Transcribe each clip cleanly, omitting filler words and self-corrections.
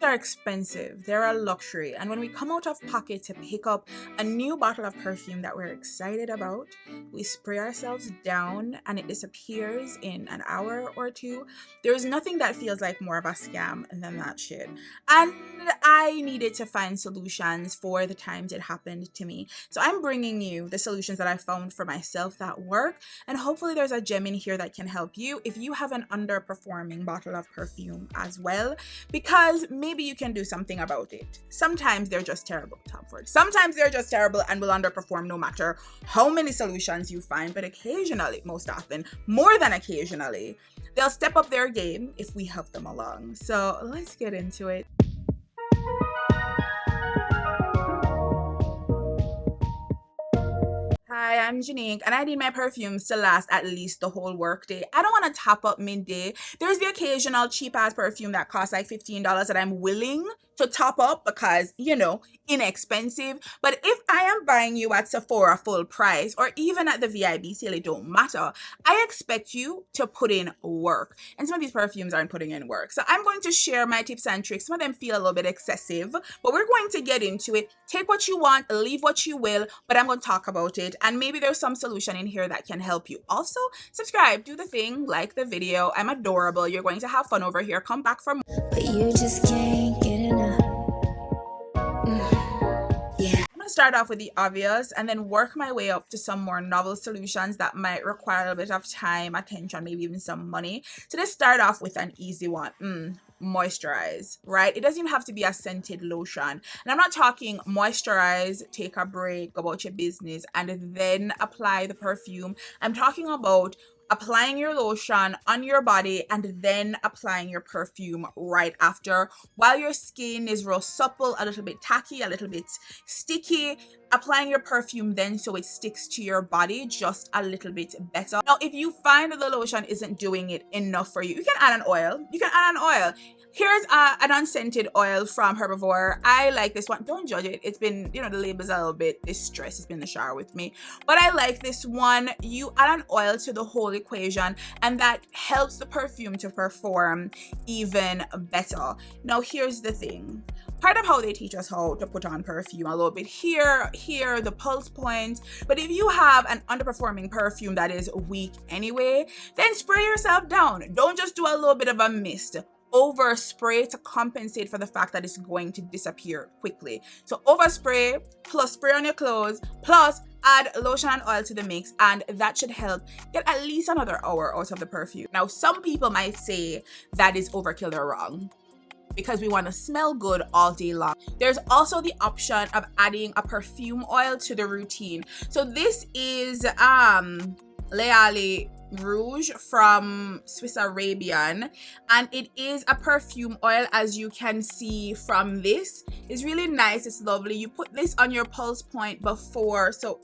They're expensive, they're a luxury, and when we come out of pocket to pick up a new bottle of perfume that we're excited about, we spray ourselves down and it disappears in an hour or two. There's nothing that feels like more of a scam than that shit. And I needed to find solutions for the times it happened to me. So I'm bringing you the solutions that I found for myself that work, and hopefully there's a gem in here that can help you if you have an underperforming bottle of perfume as well, because maybe you can do something about it. Sometimes they're just terrible, Tom Ford. Sometimes they're just terrible and will underperform no matter how many solutions you find, but occasionally, most often, more than occasionally, they'll step up their game if we help them along. So let's get into it. Hi, I'm Janique, and I need my perfumes to last at least the whole workday. I don't want to top up midday. There's the occasional cheap ass perfume that costs like $15 that I'm willing to top up because, inexpensive. But if I am buying you at Sephora full price or even at the VIB sale, it don't matter. I expect you to put in work. And some of these perfumes aren't putting in work. So I'm going to share my tips and tricks. Some of them feel a little bit excessive, but we're going to get into it. Take what you want, leave what you will, but I'm going to talk about it. And maybe there's some solution in here that can help you. Also, subscribe, do the thing, like the video. I'm adorable. You're going to have fun over here. Come back for more. But you just can't get enough. I'm going to start off with the obvious and then work my way up to some more novel solutions that might require a bit of time, attention, maybe even some money. So let's start off with an easy one. Moisturize, right? It doesn't even have to be a scented lotion. And I'm not talking moisturize, take a break, go about your business, and then apply the perfume. I'm talking about applying your lotion on your body and then applying your perfume right after, while your skin is real supple, a little bit tacky, a little bit sticky. Applying your perfume then so it sticks to your body just a little bit better. Now, if you find that the lotion isn't doing it enough for you, you can add an oil. Here's an unscented oil from Herbivore. I like this one. Don't judge it. It's been, the label's a little bit distressed. It's been in the shower with me. But I like this one. You add an oil to the whole equation, and that helps the perfume to perform even better. Now, here's the thing. Part of how they teach us how to put on perfume a little bit here, the pulse points. But if you have an underperforming perfume that is weak anyway, then spray yourself down. Don't just do a little bit of a mist. Overspray to compensate for the fact that it's going to disappear quickly. So overspray plus spray on your clothes plus add lotion and oil to the mix, and that should help get at least another hour out of the perfume. Now, some people might say that is overkill. They're wrong, because we want to smell good all day long. There's also the option of adding a perfume oil to the routine. So this is Leali Rouge from Swiss Arabian, and it is a perfume oil, as you can see from this. It's really nice, it's lovely. You put this on your pulse point before, so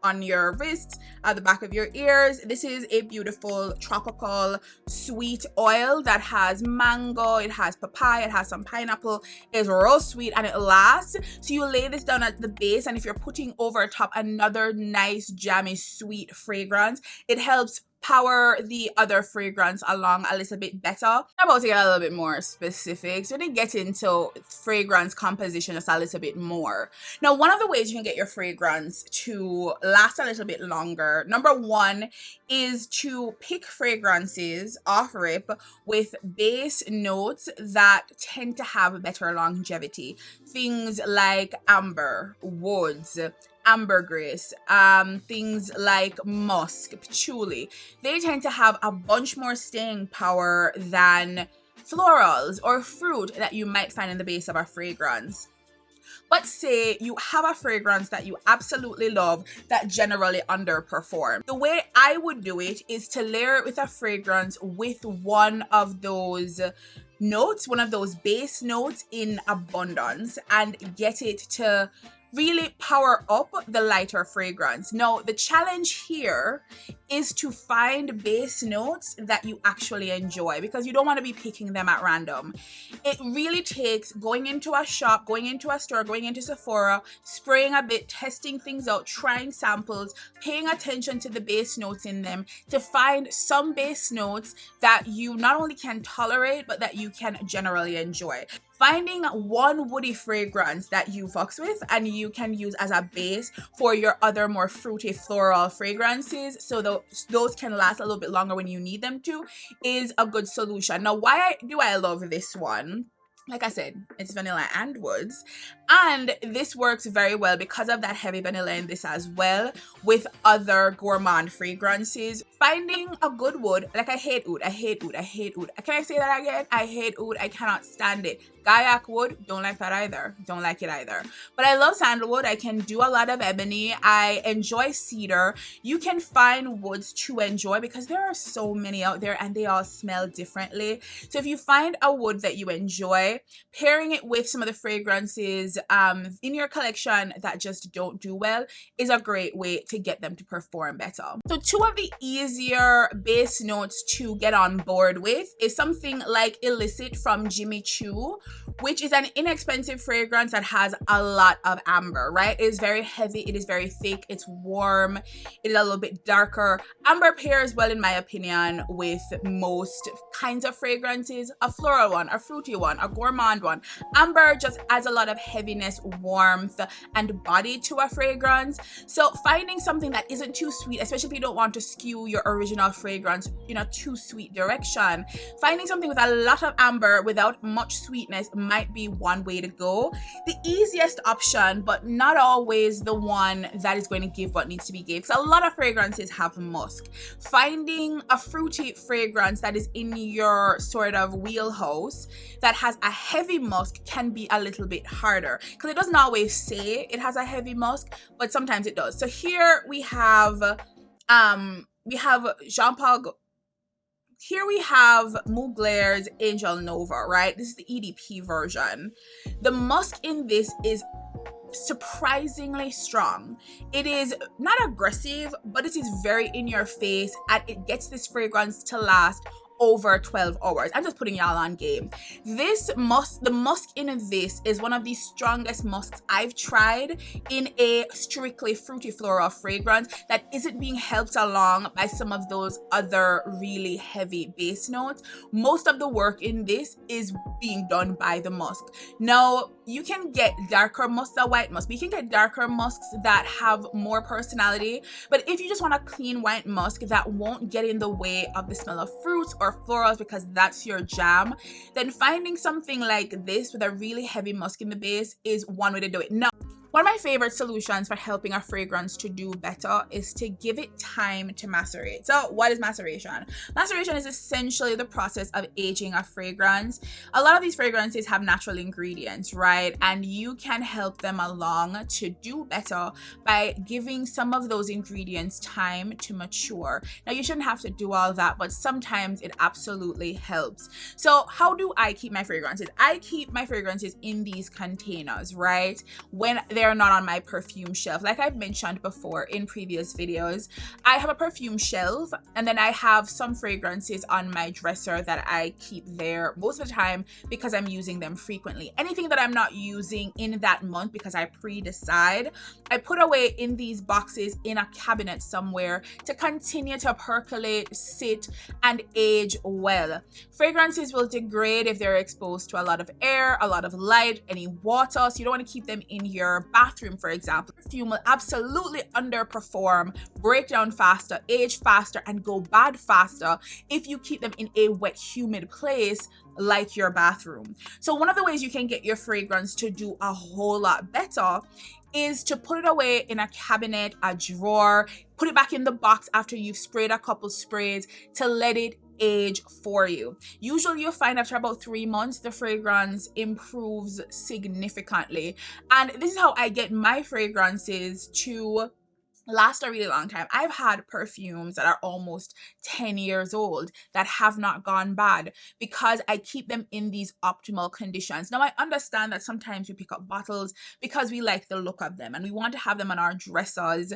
on your wrists, at the back of your ears. This is a beautiful tropical sweet oil that has mango, it has papaya, it has some pineapple. It's real sweet and it lasts. So you lay this down at the base, and if you're putting over top another nice jammy sweet fragrance, it helps power the other fragrance along a little bit better. I'm about to get a little bit more specific, so we get into fragrance composition just a little bit more. Now, one of the ways you can get your fragrance to last a little bit longer, number one, is to pick fragrances off rip with base notes that tend to have better longevity. Things like amber, woods, ambergris, things like musk, patchouli. They tend to have a bunch more staying power than florals or fruit that you might find in the base of a fragrance. But say you have a fragrance that you absolutely love that generally underperforms. The way I would do it is to layer it with a fragrance with one of those notes, one of those base notes in abundance, and get it to really power up the lighter fragrance. Now, the challenge here is to find base notes that you actually enjoy, because you don't want to be picking them at random. It really takes going into a shop, going into a store, going into Sephora, spraying a bit, testing things out, trying samples, paying attention to the base notes in them to find some base notes that you not only can tolerate, but that you can generally enjoy. finding one woody fragrance that you fucks with and you can use as a base for your other more fruity floral fragrances, so those can last a little bit longer when you need them to, is a good solution. Now, why do I love this one? Like I said, it's vanilla and woods, and this works very well because of that heavy vanilla in this as well with other gourmand fragrances. Finding a good wood, like I hate oud, I hate oud, I hate oud. Can I say that again? I hate oud, I cannot stand it. Gaiac wood, don't like that either. Don't like it either. But I love sandalwood. I can do a lot of ebony. I enjoy cedar. You can find woods to enjoy because there are so many out there and they all smell differently. So if you find a wood that you enjoy, pairing it with some of the fragrances in your collection that just don't do well is a great way to get them to perform better. So two of the easier base notes to get on board with is something like Illicit from Jimmy Choo, which is an inexpensive fragrance that has a lot of amber, right? It is very heavy, it is very thick, it's warm, it is a little bit darker. Amber pairs well, in my opinion, with most kinds of fragrances. A floral one, a fruity one, a gourmand one. Amber just adds a lot of heaviness, warmth, and body to a fragrance. So finding something that isn't too sweet, especially if you don't want to skew your original fragrance in a too sweet direction, finding something with a lot of amber without much sweetness might be one way to go. The easiest option, but not always the one that is going to give what needs to be given, because a lot of fragrances have musk. Finding a fruity fragrance that is in your sort of wheelhouse that has a heavy musk can be a little bit harder because it doesn't always say it has a heavy musk, but sometimes it does. So here we have Jean-Paul. Here we have Mugler's Angel Nova, right? This is the EDP version. The musk in this is surprisingly strong. It is not aggressive, but it is very in your face, and it gets this fragrance to last over 12 hours. I'm just putting y'all on game. The musk in this is one of the strongest musks I've tried in a strictly fruity floral fragrance that isn't being helped along by some of those other really heavy base notes. Most of the work in this is being done by the musk. Now, you can get darker musks than white musk. You can get darker musks that have more personality, but if you just want a clean white musk that won't get in the way of the smell of fruits or florals because that's your jam, then finding something like this with a really heavy musk in the base is one way to do it. Now, one of my favorite solutions for helping a fragrance to do better is to give it time to macerate. So what is maceration? Maceration is essentially the process of aging a fragrance. A lot of these fragrances have natural ingredients, right? And you can help them along to do better by giving some of those ingredients time to mature. Now, you shouldn't have to do all that, but sometimes it absolutely helps. So how do I keep my fragrances? I keep my fragrances in these containers, right? When they're not on my perfume shelf. Like I've mentioned before in previous videos, I have a perfume shelf, and then I have some fragrances on my dresser that I keep there most of the time because I'm using them frequently. Anything that I'm not using in that month because I pre-decide, I put away in these boxes in a cabinet somewhere to continue to percolate, sit, and age well. Fragrances will degrade if they're exposed to a lot of air, a lot of light, any water, so you don't want to keep them in your bathroom, for example. Perfume will absolutely underperform, break down faster, age faster, and go bad faster if you keep them in a wet, humid place like your bathroom. So one of the ways you can get your fragrance to do a whole lot better is to put it away in a cabinet, a drawer, put it back in the box after you've sprayed a couple sprays to let it age for you. Usually you'll find after about 3 months the fragrance improves significantly, and this is how I get my fragrances to last a really long time. I've had perfumes that are almost 10 years old that have not gone bad because I keep them in these optimal conditions. Now, I understand that sometimes we pick up bottles because we like the look of them and we want to have them on our dressers,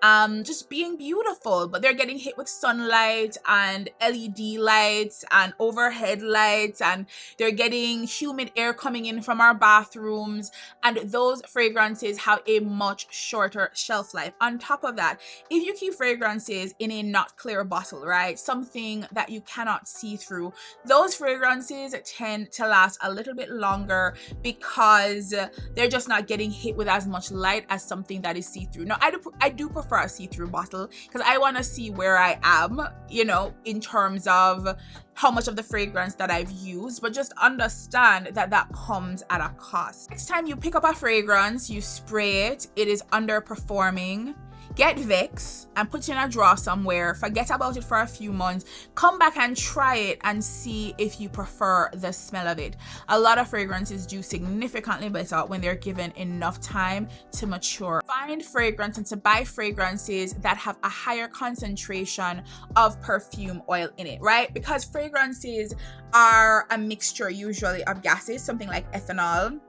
just being beautiful, but they're getting hit with sunlight and LED lights and overhead lights, and they're getting humid air coming in from our bathrooms, and those fragrances have a much shorter shelf life. On top top of that, if you keep fragrances in a not clear bottle, right, something that you cannot see through, those fragrances tend to last a little bit longer because they're just not getting hit with as much light as something that is see-through. Now, I do prefer a see-through bottle because I want to see where I am, you know, in terms of how much of the fragrance that I've used, but just understand that that comes at a cost. Next time you pick up a fragrance, you spray it, it is underperforming, get Vicks and put it in a drawer somewhere, forget about it for a few months, come back and try it and see if you prefer the smell of it. A lot of fragrances do significantly better when they're given enough time to mature. Find fragrance and to buy fragrances that have a higher concentration of perfume oil in it, right? Because fragrances are a mixture usually of gases, something like ethanol,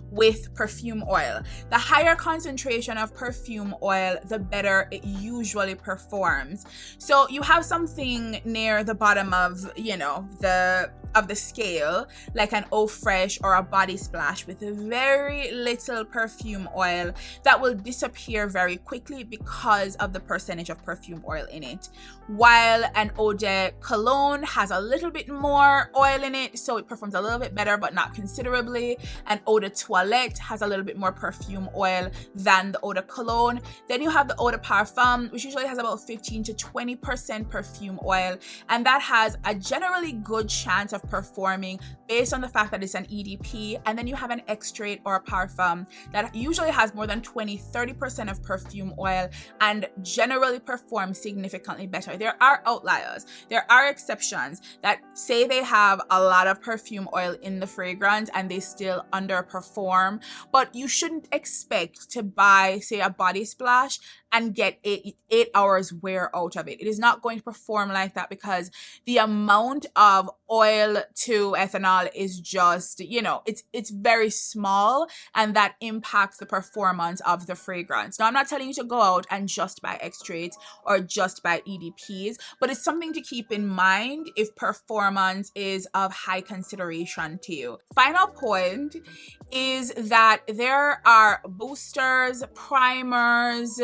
with perfume oil. The higher concentration of perfume oil, the better it usually performs. So you have something near the bottom of, you know, the scale, like an Eau Fraiche or a Body Splash with very little perfume oil that will disappear very quickly because of the percentage of perfume oil in it. While an Eau de Cologne has a little bit more oil in it, so it performs a little bit better, but not considerably. An Eau de Toilette has a little bit more perfume oil than the Eau de Cologne. Then you have the Eau de Parfum, which usually has about 15 to 20% perfume oil, and that has a generally good chance of performing based on the fact that it's an EDP. And then you have an extrait or a parfum that usually has more than 20-30% of perfume oil and generally performs significantly better. There are outliers, there are exceptions that say they have a lot of perfume oil in the fragrance and they still underperform, but you shouldn't expect to buy, say, a Body Splash and get eight hours wear out of it. It is not going to perform like that because the amount of oil to ethanol is just, you know, it's very small, and that impacts the performance of the fragrance. Now, I'm not telling you to go out and just buy extracts or just buy EDPs, but it's something to keep in mind if performance is of high consideration to you. Final point is that there are boosters, primers,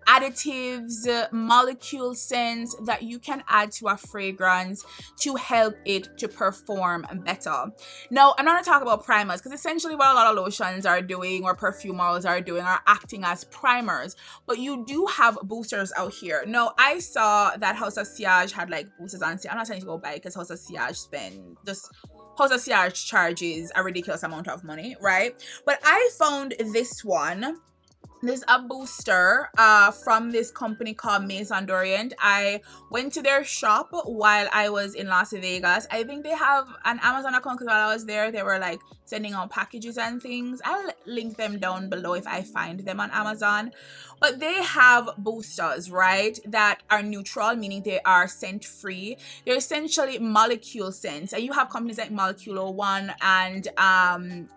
additives, molecule scents that you can add to a fragrance to help it to perform better. Now, I'm not going to talk about primers because essentially what a lot of lotions are doing or perfume oils are doing are acting as primers, but you do have boosters out here. Now, I saw that House of Siage had like boosters on sale. I'm not saying to go buy it because House of Siage charges a ridiculous amount of money, right? But I found this one. There's a booster from this company called Maison d'Orient. I went to their shop while I was in Las Vegas. I think they have an Amazon account because while I was there, they were like sending out packages and things. I'll link them down below if I find them on Amazon. But they have boosters, right, that are neutral, meaning they are scent free. They're essentially molecule scents. And you have companies like Molecular One and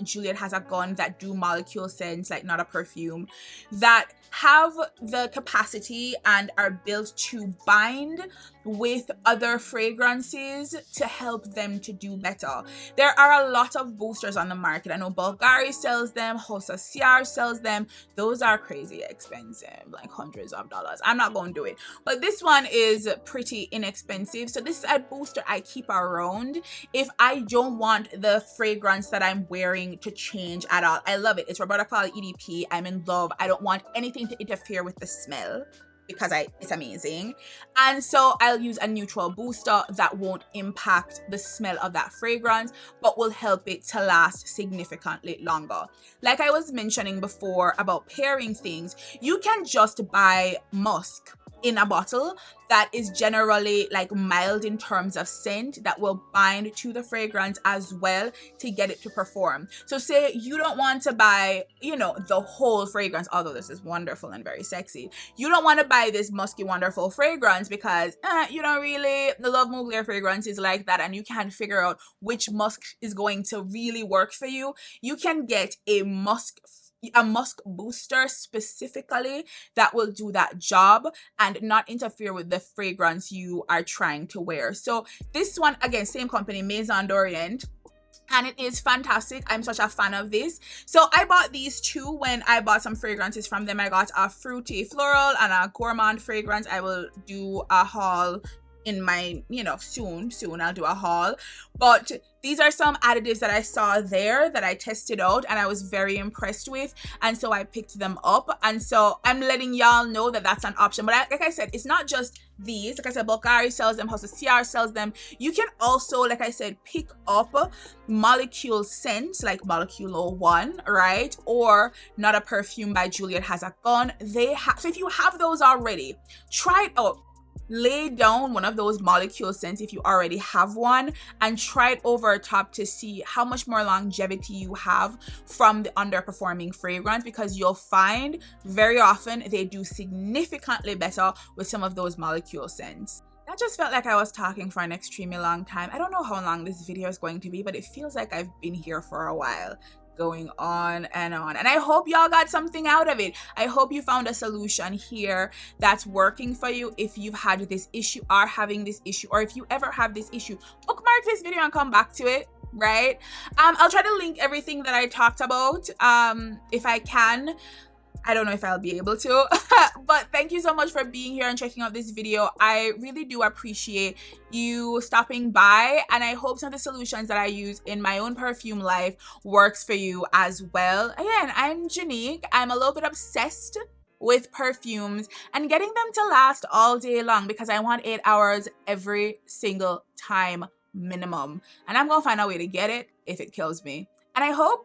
Juliet Has a Gun that do molecule scents, like not a perfume, that have the capacity and are built to bind with other fragrances to help them to do better. There are a lot of boosters on the market. I know Bulgari sells them, House of Siage sells them. Those are crazy expensive, like hundreds of dollars. I'm not going to do it. But this one is pretty inexpensive. So this is a booster I keep around if I don't want the fragrance that I'm wearing to change at all. I love it. It's Roberto EDP. I'm in love. I don't want anything to interfere with the smell because it's amazing. And so I'll use a neutral booster that won't impact the smell of that fragrance, but will help it to last significantly longer. Like I was mentioning before about pairing things, you can just buy musk in a bottle that is generally like mild in terms of scent that will bind to the fragrance as well to get it to perform. So say you don't want to buy, you know, the whole fragrance, although this is wonderful and very sexy. You don't want to buy this musky wonderful fragrance because you don't really love Mugler fragrances like that and you can't figure out which musk is going to really work for you. You can get a musk booster specifically that will do that job and not interfere with the fragrance you are trying to wear. So this one, again, same company, Maison d'Orient. and it is fantastic. I'm such a fan of this. So I bought these two when I bought some fragrances from them. I got a fruity floral and a gourmand fragrance. I will do a haul in my, soon I'll do a haul. But these are some additives that I saw there that I tested out and I was very impressed with, and so I picked them up. And so I'm letting y'all know that that's an option. But like I said, it's not just these. Like I said, Bulgari sells them, House of CR sells them. You can also, like I said, pick up molecule scents like Molecule 01, right? Or Not a Perfume by Juliet Has a Gun. So if you have those already, try it out. Lay down one of those molecule scents if you already have one and try it over top to see how much more longevity you have from the underperforming fragrance, because you'll find very often they do significantly better with some of those molecule scents. That just felt like I was talking for an extremely long time. I don't know how long this video is going to be, but it feels like I've been here for a while, going on and on. And I hope y'all got something out of it. I hope you found a solution here that's working for you if you've had this issue, are having this issue, or if you ever have this issue. Bookmark this video and come back to it, right? I'll try to link everything that I talked about if I can. I don't know if I'll be able to, but thank you so much for being here and checking out this video. I really do appreciate you stopping by, and I hope some of the solutions that I use in my own perfume life works for you as well. Again, I'm Janique. I'm a little bit obsessed with perfumes and getting them to last all day long because I want 8 hours every single time minimum. And I'm gonna find a way to get it if it kills me. And I hope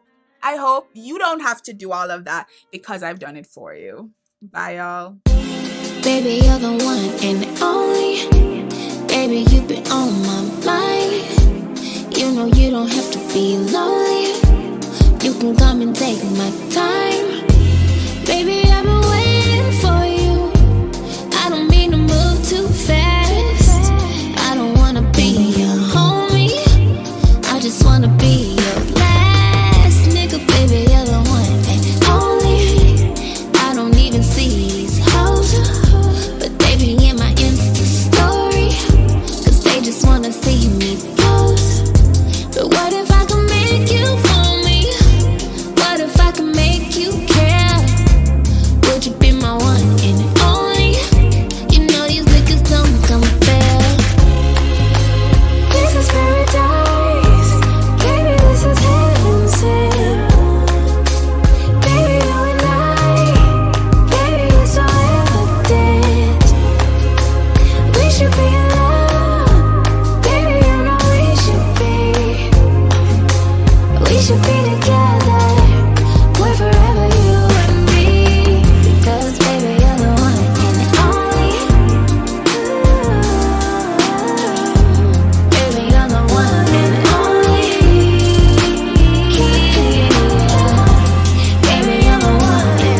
you don't have to do all of that because I've done it for you. Bye, y'all. Baby, you're the one and only. Baby, you've been on my mind. You know you don't have to be lonely. You can come and take my time.